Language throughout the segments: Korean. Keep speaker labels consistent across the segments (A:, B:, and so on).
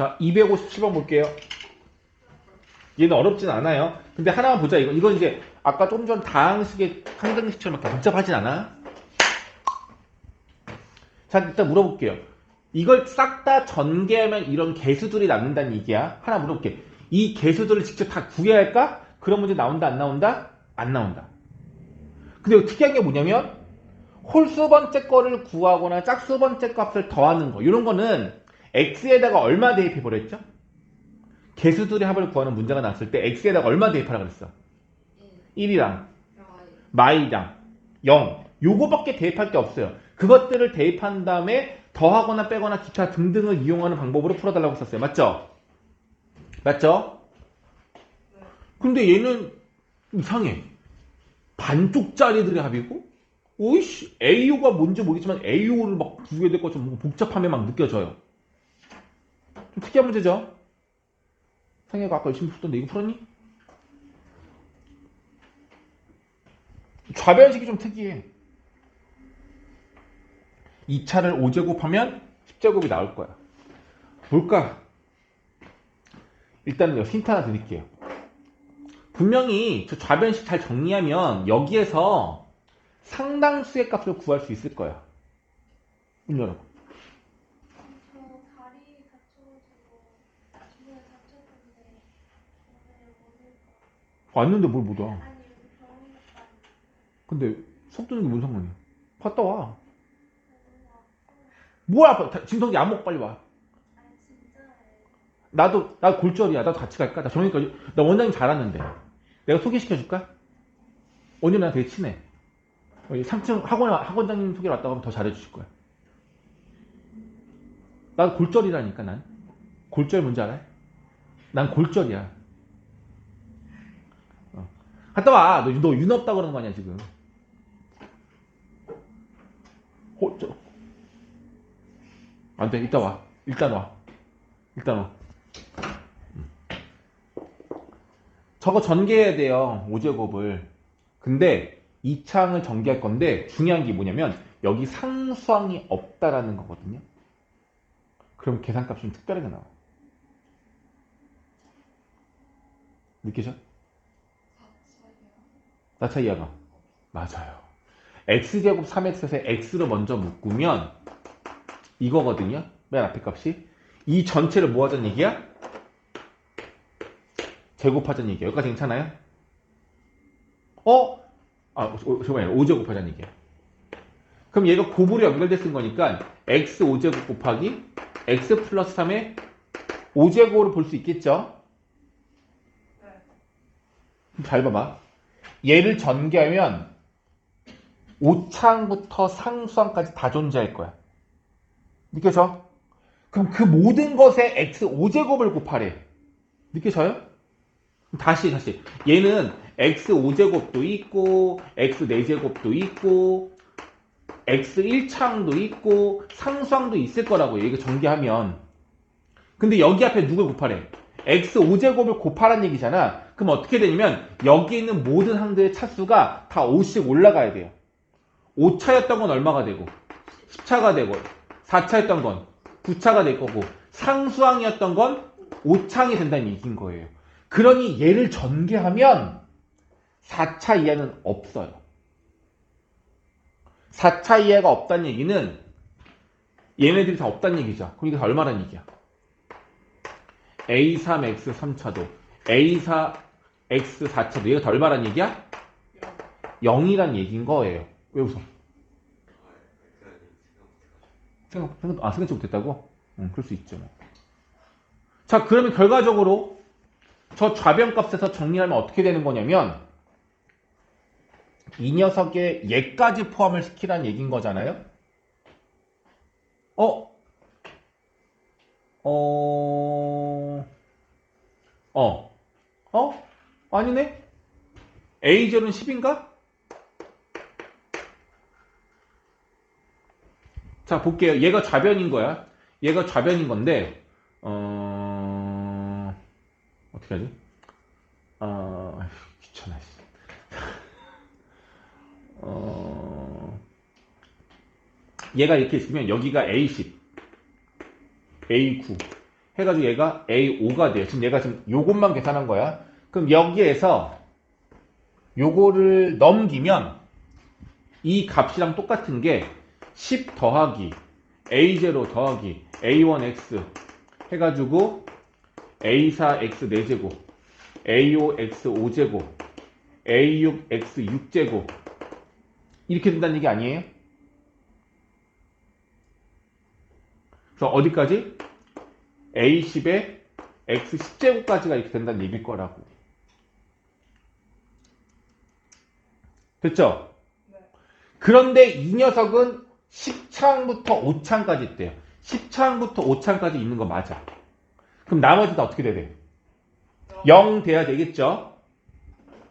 A: 자, 257번 볼게요. 얘는 어렵진 않아요. 근데 하나만 보자. 이건 이제 아까 조금 전 다항식의 항등식처럼 이렇게 복잡하진 않아. 자, 일단 물어볼게요. 이걸 싹 다 전개하면 이런 개수들이 남는다는 얘기야. 하나 물어볼게. 이 개수들을 직접 다 구해야 할까? 그런 문제 나온다, 안 나온다? 안 나온다. 근데 이거 특이한 게 뭐냐면 홀수 번째 거를 구하거나 짝수 번째 값을 더하는 거. 이런 거는 x에다가 얼마 대입해 버렸죠? 개수들의 합을 구하는 문제가 나왔을 때 x에다가 얼마 대입하라 그랬어? 1이랑 마이랑 0. 요거밖에 대입할 게 없어요. 그것들을 대입한 다음에 더하거나 빼거나 기타 등등을 이용하는 방법으로 풀어달라고 했었어요. 맞죠? 맞죠? 근데 얘는 이상해. 반쪽짜리들의 합이고 오이씨 AO가 뭔지 모르겠지만 AO를 막 구해야 될 것처럼 복잡함에 막 느껴져요. 좀 특이한 문제죠? 상혜가 아까 열심히 풀던데 이거 풀었니? 좌변식이 좀 특이해. 2차를 5제곱하면 10제곱이 나올 거야. 뭘까? 일단 힌트 하나 드릴게요. 분명히 저 좌변식 잘 정리하면 여기에서 상당수의 값을 구할 수 있을 거야. 문 열어.
B: 저 다리 다쳐가지고 주변에 다쳤는데 오늘 못 올까?
A: 왔는데 뭘 못 와.
B: 아니 여기 병원 갔다
A: 근데 수업 듣는 게 뭔 상관이야. 갔다 와.
B: 너무 아파.
A: 뭘 아파. 진성이 약 먹고 빨리 와.
B: 아니 진짜예요.
A: 나 골절이야. 나도 같이 갈까? 나 원장님 잘 아는데. 내가 소개시켜줄까? 원장님 되게 친해. 3층 학원장님 소개를 왔다고 하면 더 잘해주실 거야. 나 골절이라니까, 난. 골절 뭔지 알아? 난 골절이야. 갔다 와. 너 윤 없다 그러는 거 아니야, 지금. 안 돼. 이따 와. 일단 와. 저거 전개해야 돼요. 5제곱을. 근데 이 창을 전개할 건데 중요한 게 뭐냐면 여기 상수항이 없다라는 거거든요. 그럼 계산값이 좀 특별하게 나와. 느끼죠? 나차 이하가. 맞아요. x제곱 3x에서 x로 먼저 묶으면 이거거든요. 맨 앞에 값이. 이 전체를 뭐 하자는 얘기야? 제곱하자는 얘기야. 여기까지 괜찮아요? 잠깐만요. 5제곱 하자는 얘기야. 그럼 얘가 곱으로 연결돼 쓴 거니까 x 5제곱 곱하기 x 플러스 3의 5제곱으로 볼 수 있겠죠? 잘 봐봐. 얘를 전개하면 5창부터 상수항까지 다 존재할 거야. 느껴져? 그럼 그 모든 것에 x 5제곱을 곱하래. 느껴져요? 다시. 얘는 x 5제곱도 있고 x 4제곱도 있고 x 1창도 있고 상수항도 있을 거라고 이거 전개하면. 근데 여기 앞에 누굴 곱하래? x 5제곱을 곱하라는 얘기잖아. 그럼 어떻게 되냐면 여기 있는 모든 항들의 차수가 다 5씩 올라가야 돼요. 5차였던 건 얼마가 되고 10차가 되고 4차였던 건 9차가 될 거고 상수항이었던 건 5창이 된다는 얘기인 거예요. 그러니 얘를 전개하면 4차 이하는 없어요. 4차 이하가 없다는 얘기는 얘네들이 다 없다는 얘기죠. 그럼 이게 다 얼마라는 얘기야? A3X 3차도 A4X 4차도 얘가 다 얼마라는 얘기야? 0이란 얘기인 거예요. 왜 웃어? 생각지 못했다고? 그럴 수 있죠. 자, 그러면 결과적으로 저 좌변값에서 정리하면 어떻게 되는 거냐면 이 녀석의 얘까지 포함을 시키라는 얘기인 거잖아요. 아니네? A0은 10인가? 자, 볼게요. 얘가 좌변인 거야. 얘가 좌변인 건데, 어떻게 하지? 귀찮아. 얘가 이렇게 있으면 여기가 A10, A9, 해가지고 얘가 A5가 돼요. 지금 얘가 지금 요것만 계산한 거야. 그럼 여기에서 요거를 넘기면 이 값이랑 똑같은 게 10 더하기 A0 더하기 A1X 해가지고 A4X 4제곱 A5X 5제곱 A6X 6제곱 이렇게 된다는 얘기 아니에요? 그래서 어디까지? A10에 X 10제곱까지가 이렇게 된다는 얘기일 거라고. 됐죠?
C: 네.
A: 그런데 이 녀석은 10창부터 5창까지 있대요. 10창부터 5창까지 있는 거 맞아. 그럼 나머지 다 어떻게 돼야 돼? 0 돼야 되겠죠?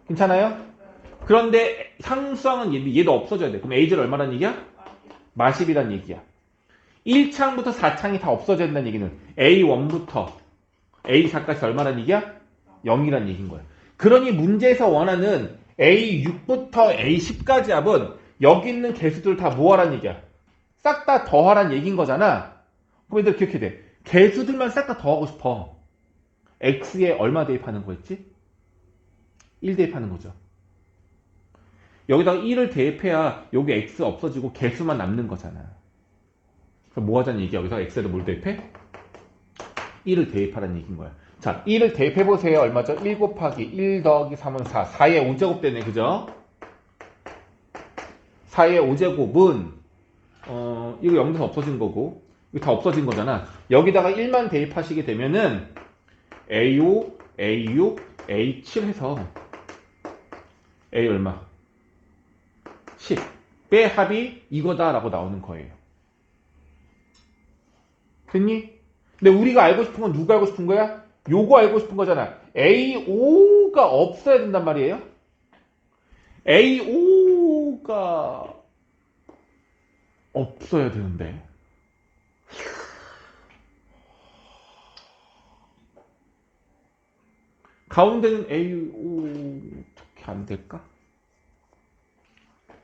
A: 괜찮아요? 그런데 상수항은 얘도 없어져야 돼. 그럼 A0 얼마란 얘기야? 마십이란 얘기야. 1창부터 4창이 다 없어져야 된다는 얘기는 A1부터 A4까지 얼마란 얘기야? 0이란 얘기인 거야. 그러니 문제에서 원하는 A6부터 A10까지 합은 여기 있는 개수들 다 뭐하란 얘기야? 싹 다 더하란 얘기인 거잖아. 그럼 얘들 기억해야 돼. 개수들만 싹 다 더하고 싶어. X에 얼마 대입하는 거였지? 1 대입하는 거죠. 여기다가 1을 대입해야 여기 X 없어지고 개수만 남는 거잖아. 그럼 뭐 하자는 얘기야? 여기서 X에도 뭘 대입해? 1을 대입하라는 얘기인 거야. 자, 1을 대입해보세요. 얼마죠? 1 곱하기 1 더하기 3은 4. 4의 5제곱 되네. 그죠? 4의 5제곱은 이거 0에서 없어진 거고 이거 다 없어진 거잖아. 여기다가 1만 대입하시게 되면은 A5, A6, A7 해서 A 얼마? 10. 빼 합이 이거다라고 나오는 거예요. 됐니? 근데 우리가 알고 싶은 건 누가 알고 싶은 거야? 요거 알고 싶은 거잖아. A5가 없어야 된단 말이에요. A5가 없어야 되는데. 가운데는 A5 어떻게 안 될까?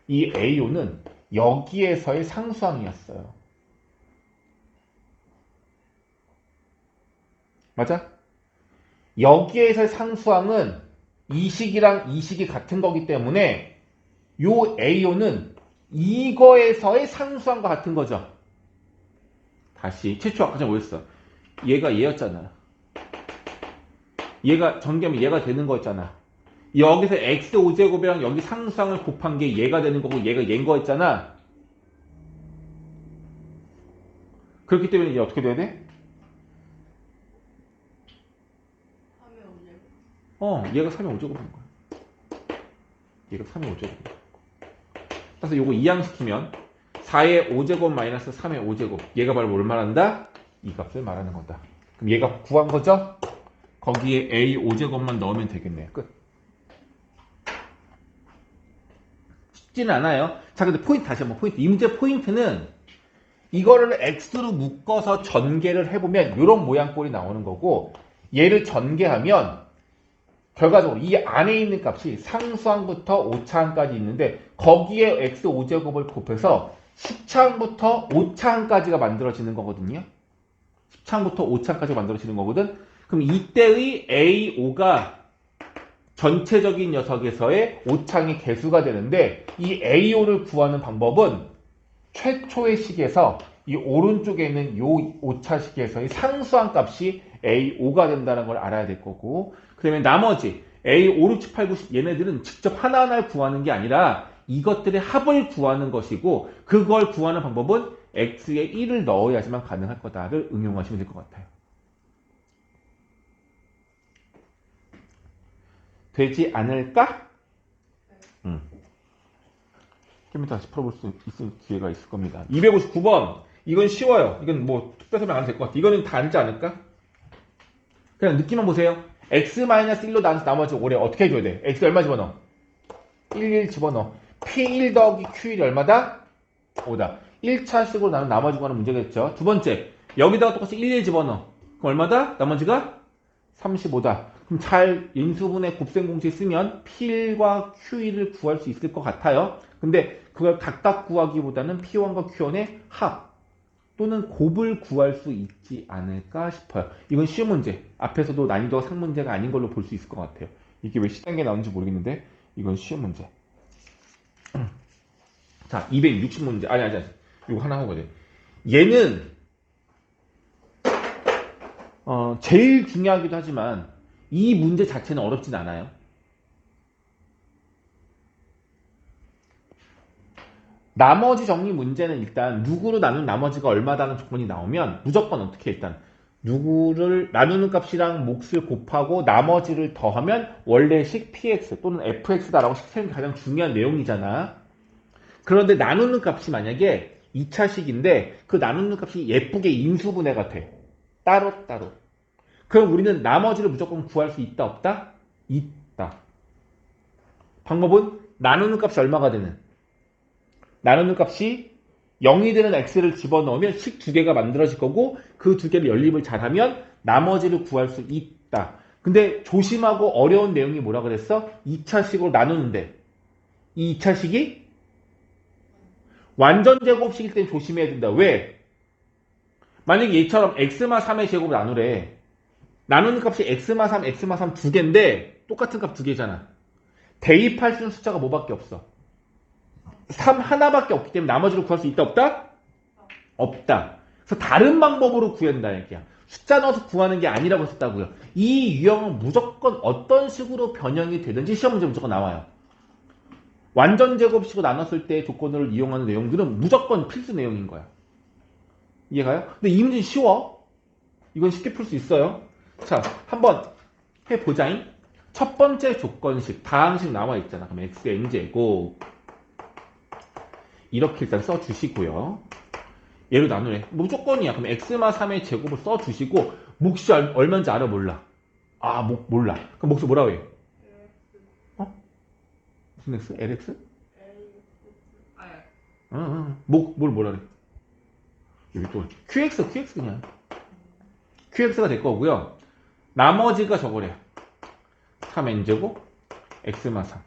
A: 이 A5는 여기에서의 상수항이었어요. 맞아? 여기에서의 상수항은 이 식이랑 이 식이 같은 거기 때문에 요 A5는 이거에서의 상수항과 같은 거죠. 다시 최초 아까 전에 뭐였어? 얘가 얘였잖아. 얘가 전개하면 얘가 되는 거였잖아. 여기서 x5제곱이랑 여기 상수항을 곱한 게 얘가 되는 거고 얘가 얘인 거였잖아. 그렇기 때문에 이제 어떻게 돼야 돼?
C: 3의 5제곱.
A: 얘가 3의 5제곱인 거야. 얘가 3의 5제곱. 그래서 요거 이항시키면 4의 5제곱 마이너스 3의 5제곱. 얘가 바로 뭘 말한다? 이 값을 말하는 거다. 그럼 얘가 구한 거죠? 거기에 A 5제곱만 넣으면 되겠네요. 끝. 쉽지는 않아요. 자, 근데 포인트 다시 한번 포인트. 이 문제 포인트는 이거를 X로 묶어서 전개를 해보면 이런 모양꼴이 나오는 거고 얘를 전개하면 결과적으로 이 안에 있는 값이 상수항부터 5차항까지 있는데 거기에 X 5제곱을 곱해서 10차항부터 5차항까지가 만들어지는 거거든요. 10차항부터 5차항까지 만들어지는 거거든. 그럼 이때의 A5가 전체적인 녀석에서의 5창의 개수가 되는데 이 A5를 구하는 방법은 최초의 식에서 이 오른쪽에 있는 요 5차 식에서의 상수항 값이 A5가 된다는 걸 알아야 될 거고 그 다음에 나머지 A5, 6, 7, 8, 9, 10 얘네들은 직접 하나하나를 구하는 게 아니라 이것들의 합을 구하는 것이고 그걸 구하는 방법은 X에 1을 넣어야지만 가능할 거다를 응용하시면 될 것 같아요. 되지 않을까? 좀 이따 다시 풀어볼 수 있을 기회가 있을 겁니다. 259번. 이건 쉬워요. 이건 뭐 특별 설명 안 해도 될 것 같아. 이거는 다 알지 않을까? 그냥 느낌만 보세요. X-1로 나머지 5래 어떻게 해줘야 돼? X 얼마 집어넣어? 1 집어넣어. P1 더하기 Q1이 얼마다? 5다. 1차식으로 나눈 나머지 거는 문제겠죠. 두 번째. 여기다가 똑같이 1 집어넣어. 그럼 얼마다? 나머지가 35다. 그럼 잘 인수분해 곱셈공식 쓰면 P1과 Q1을 구할 수 있을 것 같아요. 근데 그걸 각각 구하기보다는 P1과 Q1의 합. 또는 곱을 구할 수 있지 않을까 싶어요. 이건 쉬운 문제. 앞에서도 난이도가 상문제가 아닌 걸로 볼 수 있을 것 같아요. 이게 왜 10단계 나오는지 모르겠는데 이건 쉬운 문제. 자, 260문제. 아니. 이거 하나 하고 가자. 얘는 제일 중요하기도 하지만 이 문제 자체는 어렵진 않아요. 나머지 정리 문제는 일단 누구로 나눈 나머지가 얼마다는 조건이 나오면 무조건 어떻게 일단 누구를 나누는 값이랑 몫을 곱하고 나머지를 더하면 원래식 px 또는 fx다라고 시키는 게 가장 중요한 내용이잖아. 그런데 나누는 값이 만약에 2차식인데 그 나누는 값이 예쁘게 인수분해가 돼. 따로따로. 그럼 우리는 나머지를 무조건 구할 수 있다 없다? 있다. 방법은 나누는 값이 얼마가 되는? 나누는 값이 0이 되는 x를 집어넣으면 식 두 개가 만들어질 거고 그 두 개를 연립을 잘하면 나머지를 구할 수 있다. 근데 조심하고 어려운 내용이 뭐라 그랬어? 2차식으로 나누는데 이 2차식이 완전 제곱식일 땐 조심해야 된다. 왜? 만약에 얘처럼 x마 3의 제곱을 나누래. 나누는 값이 x마 3, x마 3 두 개인데 똑같은 값 두 개잖아. 대입할 수 있는 숫자가 뭐밖에 없어? 3 하나밖에 없기 때문에 나머지를 구할 수 있다 없다? 없다. 그래서 다른 방법으로 구한다 얘기야. 숫자 넣어서 구하는 게 아니라고 했다고요. 이 유형은 무조건 어떤 식으로 변형이 되든지 시험 문제 무조건 나와요. 완전 제곱식으로 나눴을 때 조건을 이용하는 내용들은 무조건 필수 내용인 거야. 이해가요? 근데 이 문제는 쉬워. 이건 쉽게 풀 수 있어요. 자, 한번 해보자잉. 첫 번째 조건식, 다항식 나와 있잖아. 그럼 xn제곱 이렇게 일단 써주시고요. 얘로 나누래. 무조건이야. 그럼 x마 3의 제곱을 써주시고 몫이 얼마인지 알아? 몰라? 아, 몰라. 그럼 몫을 뭐라고 해? 무슨 x? lx? 뭘 뭐라 그래? 여기 또 qx 그냥 qx가 될 거고요. 나머지가 저거래. 3n제곱 x마 3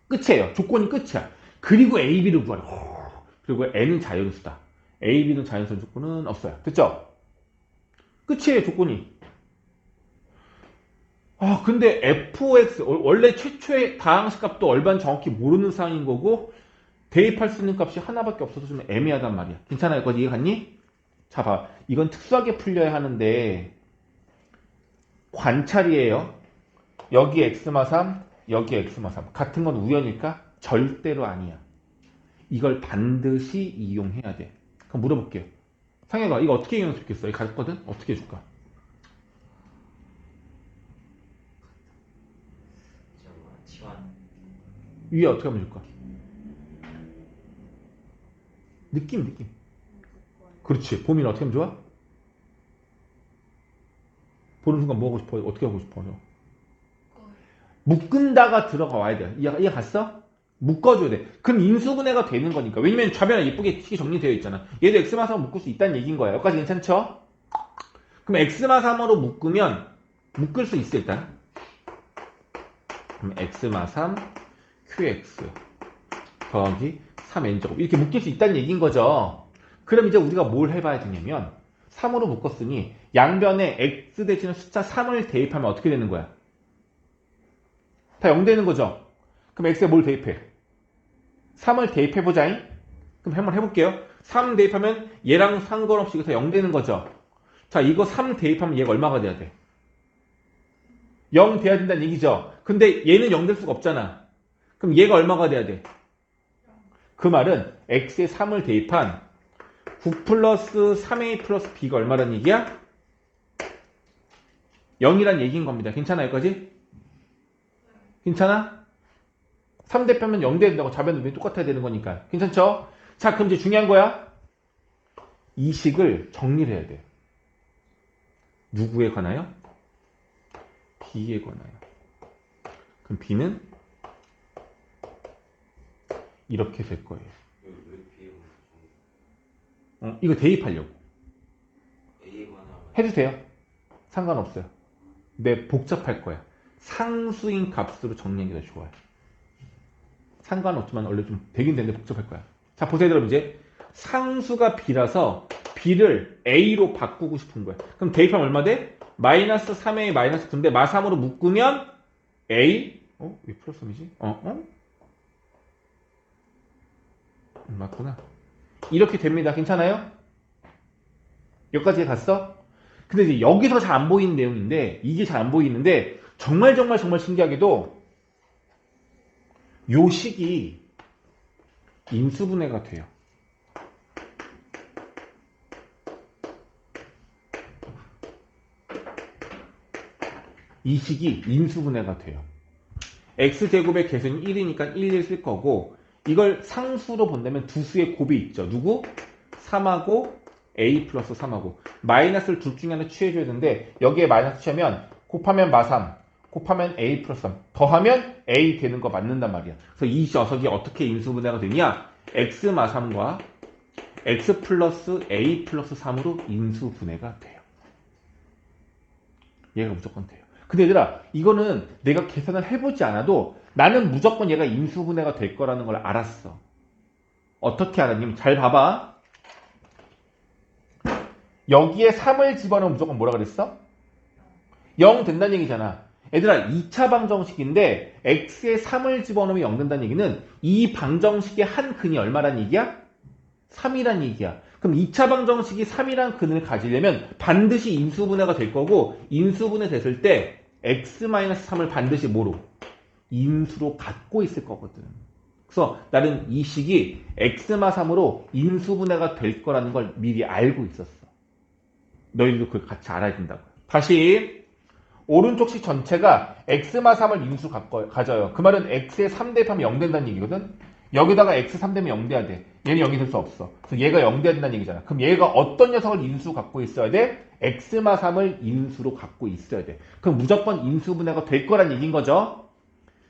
A: 끝이에요. 조건이 끝이야. 그리고 a, b를 구하래. 그리고 n은 자연수다. a, b는 자연수 조건은 없어요. 됐죠? 끝이에요. 조건이. 근데 fx 원래 최초의 다항식 값도 얼마나 정확히 모르는 상황인 거고 대입할 수 있는 값이 하나밖에 없어서 좀 애매하단 말이야. 괜찮아? 여기까지 이해 갔니? 자, 봐. 이건 특수하게 풀려야 하는데 관찰이에요. 여기 x마 3, 여기 x마 3. 같은 건 우연일까? 절대로 아니야. 이걸 반드시 이용해야 돼. 그럼 물어볼게요. 상혁아, 이거 어떻게 이용했으면 좋겠어? 이거 가졌거든? 어떻게 해줄까? 위에 어떻게 하면 줄까? 느낌. 그렇지. 보민이 어떻게 하면 좋아? 보는 순간 뭐 하고 싶어? 어떻게 하고 싶어? 묶은다가 들어가 와야 돼. 이해 갔어? 묶어줘야 돼. 그럼 인수분해가 되는 거니까. 왜냐면 좌변에 예쁘게 식이 정리되어 있잖아. 얘도 x마 3으로 묶을 수 있다는 얘기인 거야. 여기까지 괜찮죠? 그럼 x마 3으로 묶으면 묶을 수 있어 일단. 그럼 x마 3 qx 더하기 3n제곱 이렇게 묶일 수 있다는 얘기인 거죠. 그럼 이제 우리가 뭘 해봐야 되냐면 3으로 묶었으니 양변에 x 대신에 숫자 3을 대입하면 어떻게 되는 거야? 다 0 되는 거죠. 그럼 x에 뭘 대입해? 3을 대입해보자잉. 그럼 한번 해볼게요. 3 대입하면 얘랑 상관없이 이거 다 0 되는 거죠. 자, 이거 3 대입하면 얘가 얼마가 돼야 돼? 0 돼야 된다는 얘기죠. 근데 얘는 0 될 수가 없잖아. 그럼 얘가 얼마가 돼야 돼? 그 말은 x에 3을 대입한 9 플러스 3a 플러스 b가 얼마란 얘기야? 0이란 얘기인 겁니다. 괜찮아 여기까지? 괜찮아? 3 대입하면 0 돼야 된다고 좌변도 똑같아야 되는 거니까. 괜찮죠? 자, 그럼 이제 중요한 거야. 이 식을 정리를 해야 돼. 누구에 관하여? b에 관하여. 그럼 b는 이렇게 될 거예요. 이거 대입하려고. 해도 돼요. 상관없어요. 근데 복잡할 거야. 상수인 값으로 정리하는 게 더 좋아요. 상관없지만 원래 좀 되긴 되는데 복잡할 거야. 자, 보세요 여러분 이제 상수가 b라서 b를 a로 바꾸고 싶은 거야. 그럼 대입하면 얼마 돼? 마이너스 3a 마이너스 9인데 마3으로 묶으면 a 왜 플러스 3이지? 맞구나. 이렇게 됩니다. 괜찮아요? 여기까지 갔어? 근데 이제 여기서 잘 안 보이는 내용인데 이게 잘 안 보이는데 정말 신기하게도 요 식이 인수분해가 돼요. 이 식이 인수분해가 돼요. x제곱의 개수는 1이니까 1을 쓸 거고 이걸 상수로 본다면 두 수의 곱이 있죠. 누구? 3하고 a 플러스 3하고 마이너스를 둘 중에 하나 취해줘야 되는데 여기에 마이너스 취하면 곱하면 마3 곱하면 a 플러스 3 더하면 a 되는 거 맞는단 말이야. 그래서 이 녀석이 어떻게 인수분해가 되냐? x 마3과 x 플러스 a 플러스 3으로 인수분해가 돼요. 얘가 무조건 돼요. 근데 얘들아 이거는 내가 계산을 해보지 않아도 나는 무조건 얘가 인수분해가 될 거라는 걸 알았어. 어떻게 알았냐면 잘 봐봐. 여기에 3을 집어넣으면 무조건 뭐라 그랬어? 0 된다는 얘기잖아. 얘들아 2차 방정식인데 x에 3을 집어넣으면 0 된다는 얘기는 이 방정식의 한 근이 얼마란 얘기야? 3이란 얘기야. 그럼 2차 방정식이 3이란 근을 가지려면 반드시 인수분해가 될 거고 인수분해 됐을 때 x-3을 반드시 뭐로? 인수로 갖고 있을 거거든. 그래서 나는 이 식이 x-3으로 인수분해가 될 거라는 걸 미리 알고 있었어. 너희들도 그걸 같이 알아야 된다고. 다시 오른쪽 식 전체가 x-3을 인수 가져요. 그 말은 x에 3 대입하면 0 된다는 얘기거든. 여기다가 x 3 되면 0 돼야 돼. 얘는 0이 될 수 없어. 그래서 얘가 0 돼야 된다는 얘기잖아. 그럼 얘가 어떤 녀석을 인수 갖고 있어야 돼? x-3을 인수로 갖고 있어야 돼. 그럼 무조건 인수분해가 될 거란 얘기인 거죠.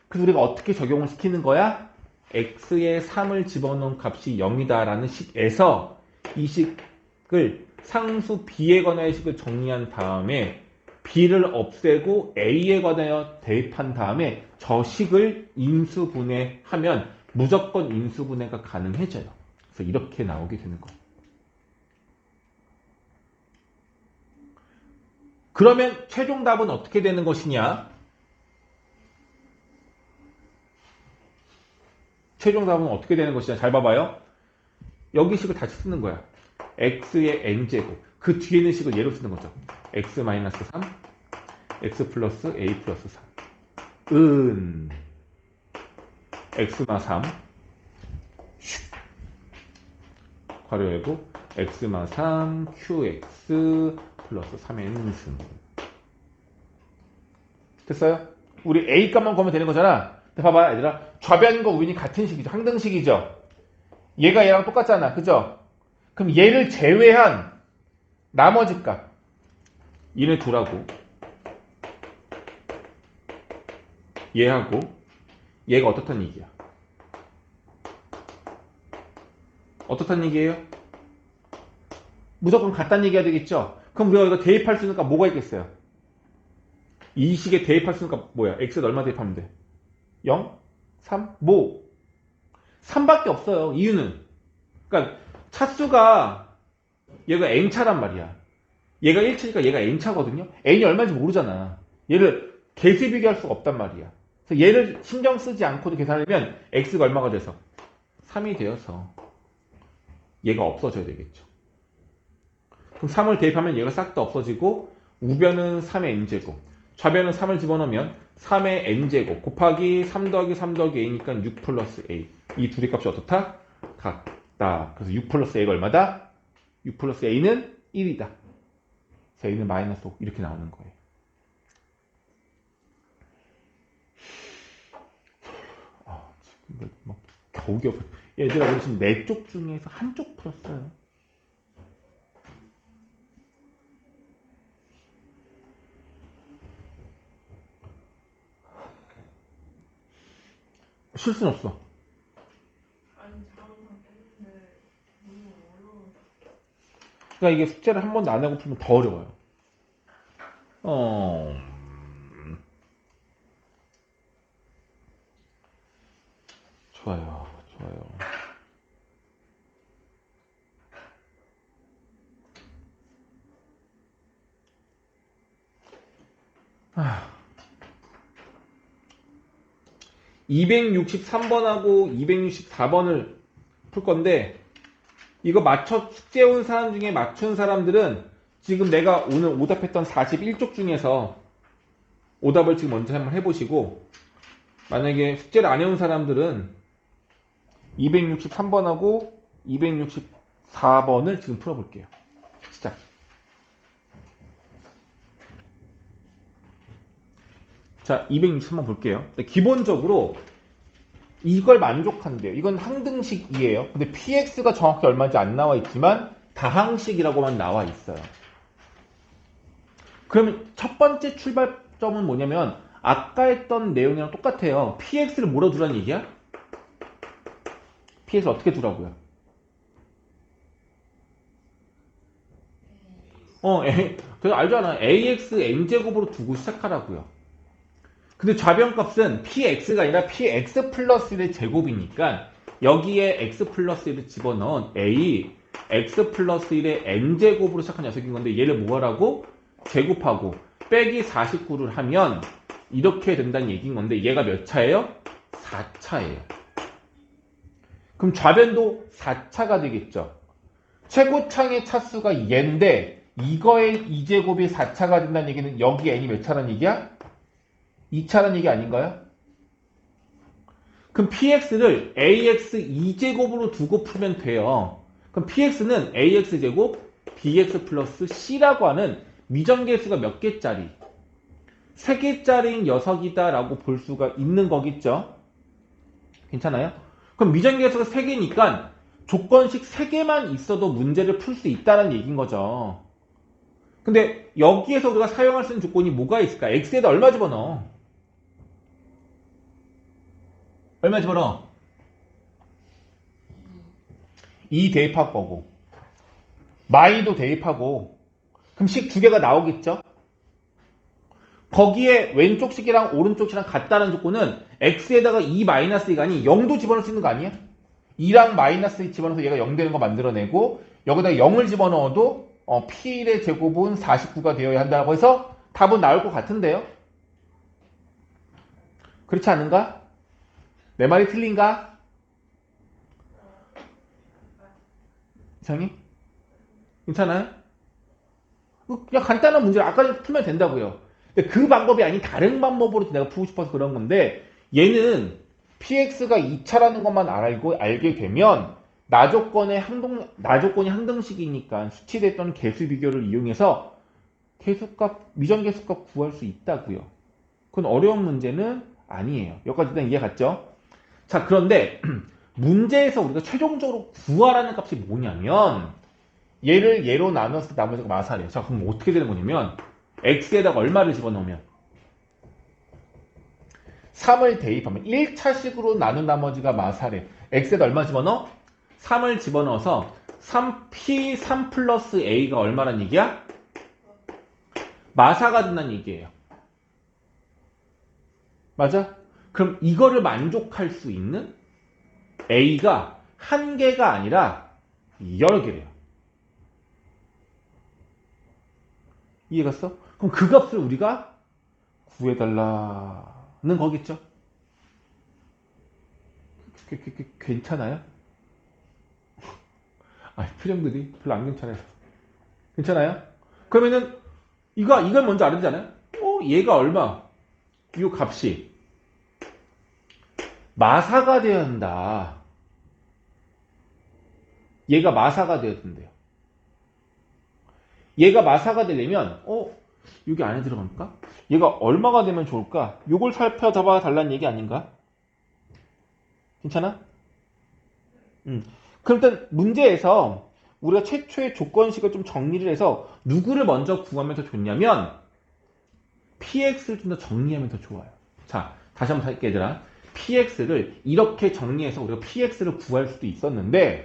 A: 그래서 우리가 어떻게 적용을 시키는 거야? x에 3을 집어넣은 값이 0이다라는 식에서 이 식을 상수 b에 관하여 식을 정리한 다음에 b를 없애고 a에 관하여 대입한 다음에 저 식을 인수분해하면 무조건 인수분해가 가능해져요. 그래서 이렇게 나오게 되는 거예요. 그러면 최종 답은 어떻게 되는 것이냐? 최종 답은 어떻게 되는 것이냐? 잘 봐봐요. 여기 식을 다시 쓰는 거야. x의 n제곱. 그 뒤에 있는 식을 얘로 쓰는 거죠. x-3, x 플러스 a 플러스 3. 은 x마3 괄호 열고 x마3 qx 플러스 3n승. 됐어요? 우리 a 값만 구하면 되는 거잖아. 근데 봐봐 얘들아, 좌변과 우변이 같은 식이죠. 항등식이죠. 얘가 얘랑 똑같잖아. 그죠? 그럼 얘를 제외한 나머지 값 얘네 둘하고 얘하고 얘가 어떻다는 얘기야? 어떻다는 얘기예요? 무조건 같다는 얘기가 되겠죠? 그럼 우리가 이거 대입할 수 있는 값 뭐가 있겠어요? 이 식에 대입할 수 있는 값 뭐야? x에 얼마 대입하면 돼? 0? 3? 뭐? 3밖에 없어요. 이유는 그러니까 차수가 얘가 n차란 말이야. 얘가 1차니까 얘가 n차거든요. n이 얼마인지 모르잖아. 얘를 개수 비교할 수가 없단 말이야. 그래서 얘를 신경 쓰지 않고도 계산하려면 x가 얼마가 돼서 3이 되어서 얘가 없어져야 되겠죠. 그럼 3을 대입하면 얘가 싹 다 없어지고 우변은 3의 n제곱, 좌변은 3을 집어넣으면 3의 n제곱 곱하기 3 더하기 3 더하기 a니까 6 플러스 a. 이 둘의 값이 어떻다? 같다. 그래서 6 플러스 a가 얼마다? 6 플러스 a는 1이다. 그래서 a는 마이너스 5 이렇게 나오는 거예요. 지금 막 겨우겨우. 얘들아 우리 지금 4쪽 중에서 한쪽 풀었어요. 실수는 없어. 그러니까 이게 숙제를 한 번도 안 하고 풀면 더 어려워요. 좋아요. 좋아요. 263번하고 264번을 풀 건데 이거 숙제 온 사람 중에 맞춘 사람들은 지금 내가 오늘 오답했던 41쪽 중에서 오답을 지금 먼저 한번 해보시고, 만약에 숙제를 안 해온 사람들은 263번하고 264번을 지금 풀어볼게요. 시작. 자, 263번 볼게요. 기본적으로 이걸 만족한대요. 이건 항등식이에요. 근데 px가 정확히 얼마인지 안 나와 있지만 다항식이라고만 나와 있어요. 그러면 첫 번째 출발점은 뭐냐면 아까 했던 내용이랑 똑같아요. px를 뭐로 두라는 얘기야? px를 어떻게 두라고요? 그래서 알잖아. ax n제곱으로 두고 시작하라고요. 근데 좌변값은 px가 아니라 px 플러스 1의 제곱이니까 여기에 x 플러스 1을 집어넣은 a x 플러스 1의 n제곱으로 시작한 녀석인 건데 얘를 뭐하라고? 제곱하고 빼기 49를 하면 이렇게 된다는 얘기인 건데 얘가 몇 차예요? 4차예요. 그럼 좌변도 4차가 되겠죠. 최고창의 차수가 얘인데 이거의 2제곱이 4차가 된다는 얘기는 여기 n이 몇 차라는 얘기야? 2차라는 얘기 아닌가요? 그럼 px를 ax 2제곱으로 두고 풀면 돼요. 그럼 px는 ax제곱 bx 플러스 c라고 하는 미정계수가 몇 개짜리? 3개짜리인 녀석이다 라고 볼 수가 있는 거겠죠? 괜찮아요? 그럼 미정계수가 3개니까 조건식 3개만 있어도 문제를 풀 수 있다는 얘기인 거죠. 근데 여기에서 우리가 사용할 수 있는 조건이 뭐가 있을까? x에다 얼마 집어넣어? 얼마 집어넣어? 2 대입할 거고 마이도 대입하고 그럼 식 2개가 나오겠죠? 거기에 왼쪽 식이랑 오른쪽 식이랑 같다는 조건은 x에다가 2-2가 아니 0도 집어넣을 수 있는 거 아니야? 2랑 마이너스 2 집어넣어서 얘가 0 되는 거 만들어내고 여기다 0을 집어넣어도 p1의 제곱은 49가 되어야 한다고 해서 답은 나올 것 같은데요? 그렇지 않은가? 내 말이 틀린가? 이상해? 괜찮아요? 그냥 간단한 문제를 아까 풀면 된다고요. 근데 그 방법이 아닌 다른 방법으로 내가 풀고 싶어서 그런 건데 얘는 px가 2차라는 것만 알게 되면 나조건이 항등식이니까 수치대 또는 개수 비교를 이용해서 미정계수값 구할 수 있다고요. 그건 어려운 문제는 아니에요. 여기까지 일단 이해 갔죠? 자, 그런데 문제에서 우리가 최종적으로 구하라는 값이 뭐냐면 얘를 얘로 나눠서 나머지가 마사래요. 자, 그럼 어떻게 되는 거냐면 x에다가 얼마를 집어넣으면 3을 대입하면 1차식으로 나눈 나머지가 마사래. x에다 얼마 집어넣어? 3을 집어넣어서 3p3 플러스 a가 얼마란 얘기야? 마사가 된다는 얘기예요. 맞아? 그럼 이거를 만족할 수 있는 a가 한 개가 아니라 여러 개래요. 이해갔어? 그럼 그 값을 우리가 구해달라는 거겠죠? 괜찮아요? 표정들이 별로 안 괜찮아요. 괜찮아요? 그러면은 이걸 먼저 알아야 되잖아요? 얘가 얼마? 이 값이 마사가 되어야 한다. 얘가 마사가 되어야 된대요. 얘가 마사가 되려면 여기 안에 들어갈까? 얘가 얼마가 되면 좋을까? 요걸 살펴봐 달라는 얘기 아닌가? 괜찮아? 그럼 일단 문제에서 우리가 최초의 조건식을 좀 정리를 해서 누구를 먼저 구하면 더 좋냐면 px를 좀 더 정리하면 더 좋아요. 자, 다시 한번 할게 얘들아. px를 이렇게 정리해서 우리가 px를 구할 수도 있었는데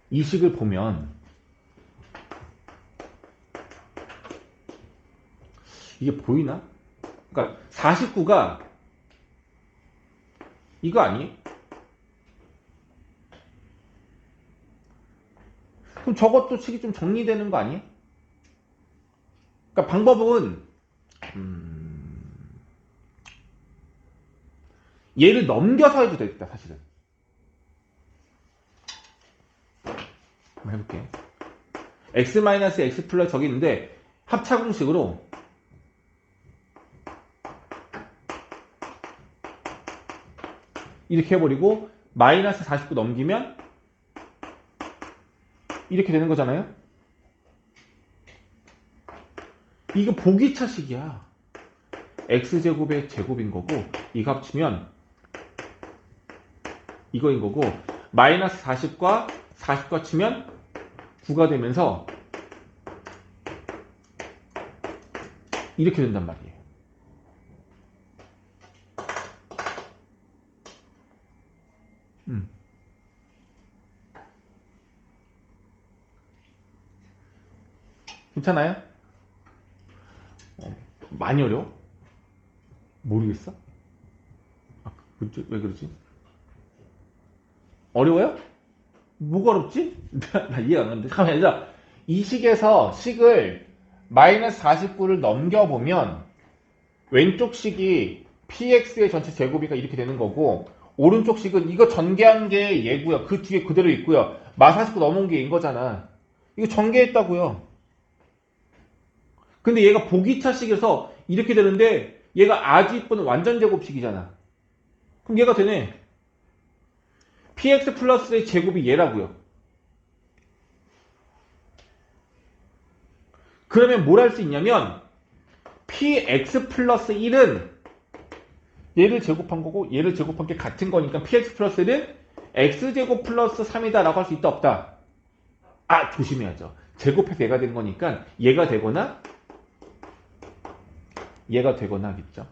A: 이 식을 보면 이게 보이나? 그러니까 49가 이거 아니에요? 그럼 저것도 식이 좀 정리되는 거 아니에요? 그러니까 방법은 얘를 넘겨서 해도 되겠다, 사실은. 한번 해볼게. x-x 플러스 저기 있는데 합차 공식으로 이렇게 해버리고 마이너스 49 넘기면 이렇게 되는 거잖아요. 이거 보기차식이야. x제곱의 제곱인 거고 이거 합치면 이거인 거고 마이너스 40과 40과 치면 9가 되면서 이렇게 된단 말이에요. 괜찮아요? 많이 어려워? 모르겠어? 왜 그러지? 어려워요? 뭐가 어렵지? 나 이해가 안 가는데. 잠깐만, 얘들아. 이 식에서 식을 마이너스 49를 넘겨보면 왼쪽 식이 px의 전체 제곱이가 이렇게 되는 거고 오른쪽 식은 이거 전개한 게 얘고요. 그 뒤에 그대로 있고요. 마 49 넘어온 게 얘인 거잖아. 이거 전개했다고요. 근데 얘가 보기차식에서 이렇게 되는데 얘가 아주 이쁜 완전 제곱식이잖아. 그럼 얘가 되네. px 플러스의 제곱이 얘라고요. 그러면 뭘 할 수 있냐면 px 플러스 1은 얘를 제곱한 거고 얘를 제곱한 게 같은 거니까 px 플러스 1은 x제곱 플러스 3이다 라고 할 수 있다 없다? 아, 조심해야죠. 제곱해서 얘가 된 거니까 얘가 되거나 얘가 되거나 하겠죠.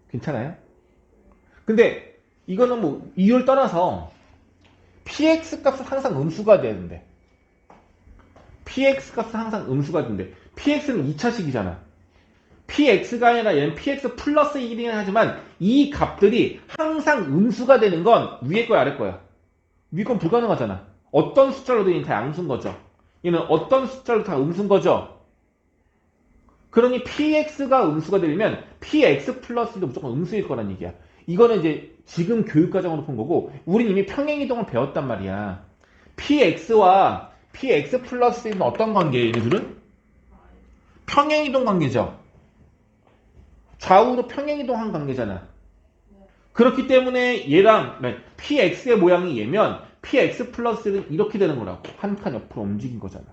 A: 괜찮아요? 근데 이거는 뭐 이유를 떠나서 px 값은 항상 음수가 되는데 px 값은 항상 음수가 되는데 px는 2차식이잖아. px가 아니라 얘는 px 플러스 1이긴 하지만 이 값들이 항상 음수가 되는 건 위에 거야 아래 거야? 위에 건 불가능하잖아. 어떤 숫자로 되니 다 양수인 거죠. 얘는 어떤 숫자로 다 음수인 거죠. 그러니 px가 음수가 되려면 px 플러스도 무조건 음수일 거란 얘기야. 이거는 이제 지금 교육과정으로 본 거고 우린 이미 평행이동을 배웠단 말이야. px와 px 플러스는 어떤 관계예요? 얘네들은? 평행이동 관계죠. 좌우로 평행이동한 관계잖아. 그렇기 때문에 얘랑 px의 모양이 얘면 px 플러스는 이렇게 되는 거라고. 한 칸 옆으로 움직인 거잖아.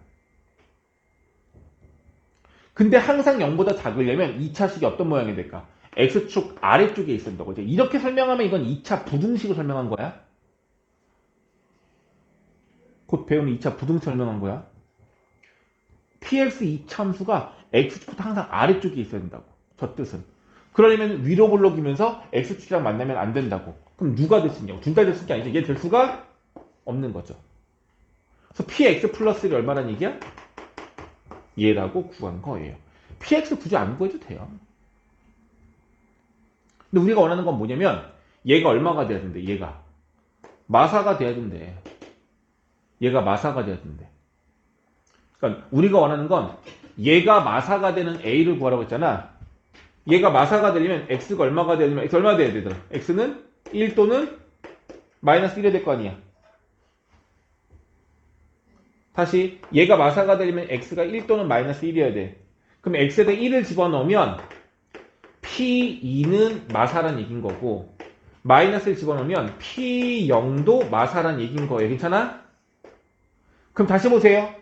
A: 근데 항상 0보다 작으려면 2차식이 어떤 모양이 될까? x축 아래쪽에 있어야 된다고. 이렇게 설명하면 이건 2차 부등식을 설명한 거야. 곧 배우는 2차 부등식 설명한 거야. px 2차 함수가 x축보다 항상 아래쪽에 있어야 된다고. 저 뜻은. 그러려면 위로 볼록이면서 x축이랑 만나면 안 된다고. 그럼 누가 될 수 있냐고. 둘 다 될 수 있는 게 아니죠. 얘 될 수가 없는 거죠. 그래서 px 플러스 1이 얼마란 얘기야? 얘라고 구한 거예요. px 굳이 안 구해도 돼요. 근데 우리가 원하는 건 뭐냐면 얘가 얼마가 돼야 된대. 얘가 마사가 돼야 된대. 얘가 마사가 돼야 된대. 그러니까 우리가 원하는 건 얘가 마사가 되는 a를 구하라고 했잖아. 얘가 마사가 되려면 x가 얼마가 되려면 x 얼마 돼야 되더라. x는 1 또는 마이너스 1이 될 거 아니야. 다시 얘가 마사가 되려면 x가 1 또는 마이너스 1이어야 돼. 그럼 x에다 1을 집어넣으면 p2는 마사란 얘기인 거고 마이너스를 집어넣으면 p0도 마사란 얘기인 거예요. 괜찮아? 그럼 다시 보세요.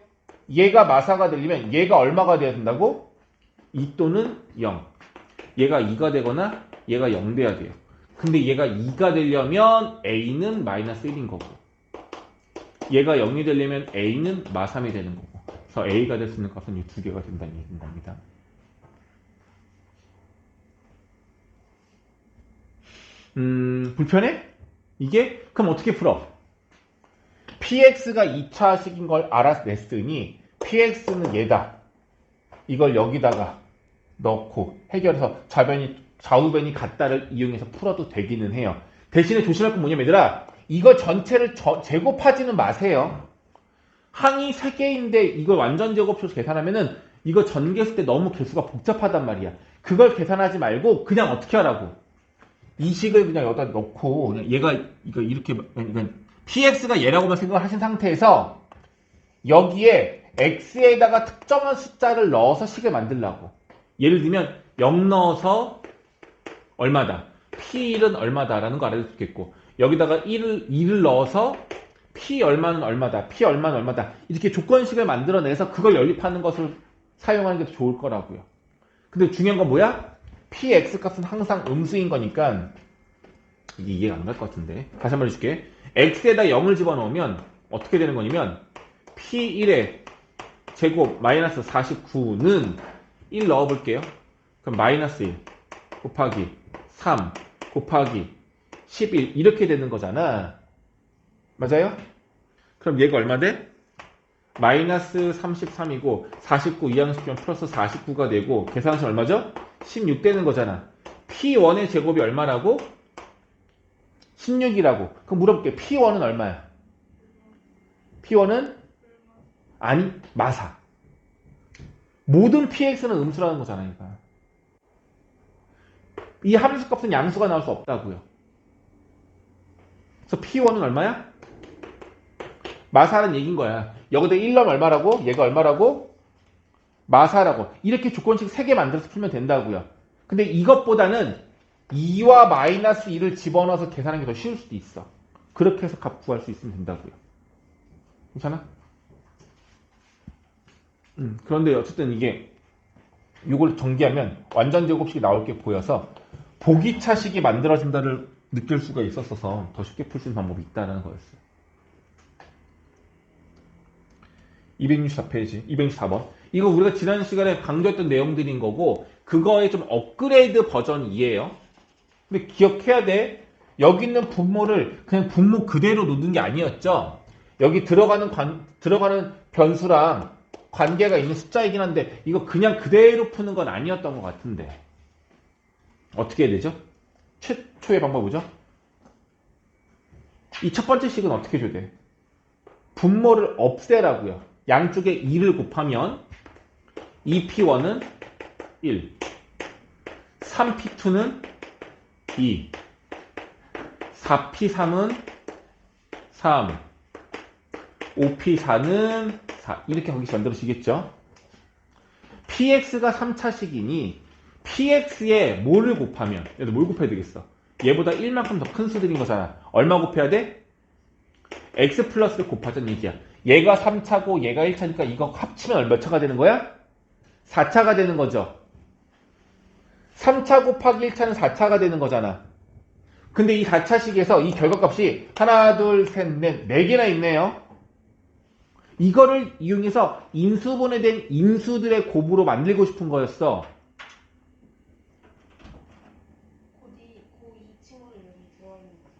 A: 얘가 마사가 되려면 얘가 얼마가 돼야 된다고? 2 또는 0. 얘가 2가 되거나 얘가 0 돼야 돼요. 근데 얘가 2가 되려면 a는 마이너스 1인 거고 얘가 0이 되려면 a는 마3이 되는 거고 그래서 a가 될 수 있는 값은 이 두 개가 된다는 얘기인 겁니다. 불편해? 이게? 그럼 어떻게 풀어? px가 2차식인 걸 알아냈으니 px는 얘다. 이걸 여기다가 넣고 해결해서 좌우변이 같다를 이용해서 풀어도 되기는 해요. 대신에 조심할 건 뭐냐면 얘들아 이거 전체를 제곱하지는 마세요. 항이 3개인데 이걸 완전 제곱해서 계산하면은 이거 전개했을 때 너무 개수가 복잡하단 말이야. 그걸 계산하지 말고 그냥 어떻게 하라고. 이 식을 그냥 여기다 넣고 그냥 얘가 이거 이렇게 그러니까 px가 얘라고만 생각을 하신 상태에서 여기에 x에다가 특정한 숫자를 넣어서 식을 만들라고. 예를 들면 0 넣어서 얼마다. p1은 얼마다라는 거 알아줄 수 있겠고 여기다가 2를 넣어서 p 얼마는 얼마다. p 얼마는 얼마다. 이렇게 조건식을 만들어내서 그걸 연립하는 것을 사용하는 게 더 좋을 거라고요. 근데 중요한 건 뭐야? px 값은 항상 음수인 거니까 이게 이해가 안 갈 것 같은데 다시 한번 해줄게. x에다 0을 집어넣으면 어떻게 되는 거냐면 p1의 제곱 마이너스 49는 1 넣어볼게요. 그럼 마이너스 1 곱하기 3 곱하기 11 이렇게 되는 거잖아. 맞아요? 그럼 얘가 얼마 돼? 마이너스 33이고 49 이항시키면 플러스 49가 되고 계산하시면 얼마죠? 16 되는 거잖아. P1의 제곱이 얼마라고? 16이라고. 그럼 물어볼게. P1은 얼마야? P1은? 아니, 마사. 모든 PX는 음수라는 거잖아, 그러니까. 이 함수 값은 양수가 나올 수 없다고요. 그래서 P1은 얼마야? 마사는 얘기인 거야. 여기다 1 넣으면 얼마라고? 얘가 얼마라고? 마사라고. 이렇게 조건식 3개 만들어서 풀면 된다고요. 근데 이것보다는 2와 마이너스 2를 집어넣어서 계산하는 게 더 쉬울 수도 있어. 그렇게 해서 값 구할 수 있으면 된다고요. 괜찮아? 그런데 어쨌든 이게 이걸 전개하면 완전 제곱식이 나올 게 보여서 보기차식이 만들어진다를 느낄 수가 있었어서 더 쉽게 풀 수 있는 방법이 있다는 거였어요. 264페이지, 264번. 이거 우리가 지난 시간에 강조했던 내용들인 거고 그거의 좀 업그레이드 버전이에요. 근데 기억해야 돼. 여기 있는 분모를 그냥 분모 그대로 놓는 게 아니었죠. 여기 들어가는 변수랑 관계가 있는 숫자이긴 한데 이거 그냥 그대로 푸는 건 아니었던 것 같은데 어떻게 해야 되죠? 최초의 방법이죠? 이 첫 번째 식은 어떻게 해줘야 돼? 분모를 없애라고요. 양쪽에 2를 곱하면 2p1은 1 3p2는 2 4p3은 3 5p4는 4 이렇게 거기서 만들어지겠죠. px가 3차식이니 px에 뭐를 곱하면 얘도 뭘 곱해야 되겠어? 얘보다 1만큼 더 큰 수들인 거잖아. 얼마 곱해야 돼? x 플러스를 곱하자는 얘기야. 얘가 3차고 얘가 1차니까 이거 합치면 몇 차가 되는 거야? 4차가 되는 거죠. 3차 곱하기 1차는 4차가 되는 거잖아. 근데 이 4차식에서 이 결과값이 하나, 둘, 셋, 넷, 4개나 있네요. 이거를 이용해서 인수분해된 인수들의 곱으로 만들고 싶은 거였어.
B: 고2 친구들 여기 들어있는 거